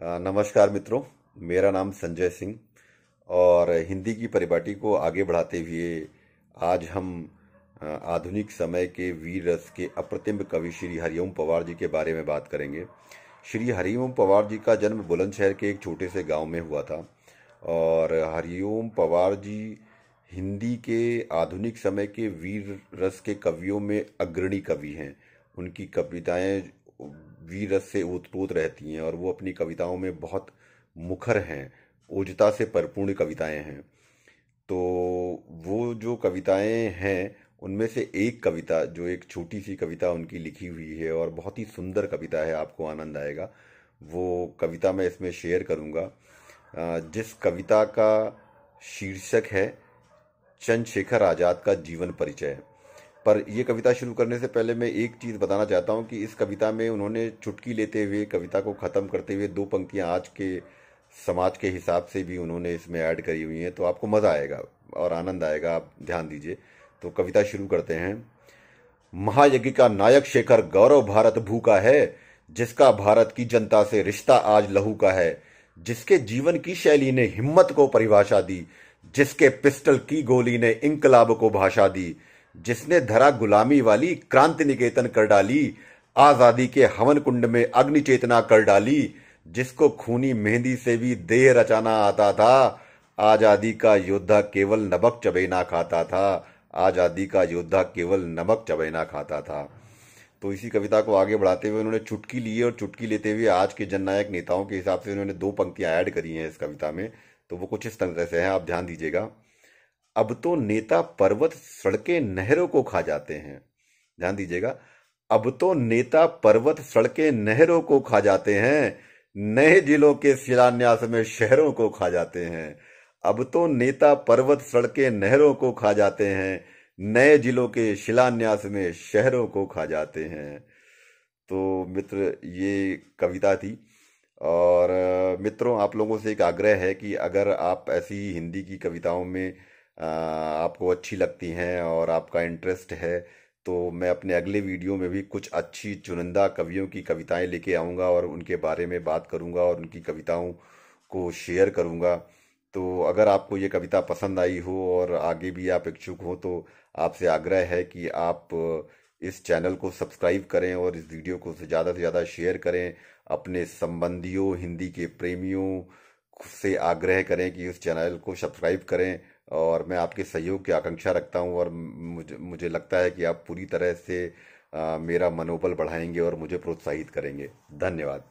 नमस्कार मित्रों। मेरा नाम संजय सिंह और हिंदी की परिपाटी को आगे बढ़ाते हुए आज हम आधुनिक समय के वीर रस के अप्रतिम कवि श्री हरिओम पवार जी के बारे में बात करेंगे। श्री हरिओम पवार जी का जन्म बुलंदशहर के एक छोटे से गांव में हुआ था और हरिओम पवार जी हिंदी के आधुनिक समय के वीर रस के कवियों में अग्रणी कवि हैं। उनकी कविताएं वीर रस से ओतप्रोत रहती हैं और वो अपनी कविताओं में बहुत मुखर हैं, ओजता से परिपूर्ण कविताएं हैं। तो वो जो कविताएं हैं उनमें से एक कविता, जो एक छोटी सी कविता उनकी लिखी हुई है और बहुत ही सुंदर कविता है, आपको आनंद आएगा। वो कविता मैं इसमें शेयर करूंगा, जिस कविता का शीर्षक है चंद्रशेखर आज़ाद का जीवन परिचय। पर यह कविता शुरू करने से पहले मैं एक चीज़ बताना चाहता हूं कि इस कविता में उन्होंने चुटकी लेते हुए कविता को ख़त्म करते हुए दो पंक्तियां आज के समाज के हिसाब से भी उन्होंने इसमें ऐड करी हुई हैं। तो आपको मज़ा आएगा और आनंद आएगा, आप ध्यान दीजिए। तो कविता शुरू करते हैं। महायज्ञ का नायक शेखर गौरव भारत भू का है, जिसका भारत की जनता से रिश्ता आज लहू का है, जिसके जीवन की शैली ने हिम्मत को परिभाषा दी, जिसके पिस्टल की गोली ने इंकलाब को भाषा दी, जिसने धरा गुलामी वाली क्रांति निकेतन कर डाली, आजादी के हवन कुंड में अग्नि चेतना कर डाली, जिसको खूनी मेहंदी से भी देह रचाना आता था, आजादी का योद्धा केवल नमक चबेना खाता था, आजादी का योद्धा केवल नमक चबेना खाता था। तो इसी कविता को आगे बढ़ाते हुए उन्होंने चुटकी ली और चुटकी लेते हुए आज के जननायक नेताओं के हिसाब से उन्होंने दो पंक्तियां ऐड करी हैं इस कविता में। तो वो कुछ इस तरह से हैं, आप ध्यान दीजिएगा। अब तो नेता पर्वत सड़कें नहरों को खा जाते हैं। ध्यान दीजिएगा। अब तो नेता पर्वत सड़कें नहरों को खा जाते हैं, नए जिलों के शिलान्यास में शहरों को खा जाते हैं। अब तो नेता पर्वत सड़कें नहरों को खा जाते हैं, नए जिलों के शिलान्यास में शहरों को खा जाते हैं। तो मित्र, ये कविता थी। और मित्रों, आप लोगों से एक आग्रह है कि अगर आप ऐसी हिंदी की कविताओं में आपको अच्छी लगती हैं और आपका इंटरेस्ट है, तो मैं अपने अगले वीडियो में भी कुछ अच्छी चुनिंदा कवियों की कविताएं लेके आऊँगा और उनके बारे में बात करूँगा और उनकी कविताओं को शेयर करूँगा। तो अगर आपको ये कविता पसंद आई हो और आगे भी आप इच्छुक हो, तो आपसे आग्रह है कि आप इस चैनल को सब्सक्राइब करें और इस वीडियो को से ज़्यादा शेयर करें। अपने संबंधियों, हिंदी के प्रेमियों से आग्रह करें कि इस चैनल को सब्सक्राइब करें। और मैं आपके सहयोग की आकांक्षा रखता हूं और मुझे लगता है कि आप पूरी तरह से मेरा मनोबल बढ़ाएंगे और मुझे प्रोत्साहित करेंगे। धन्यवाद।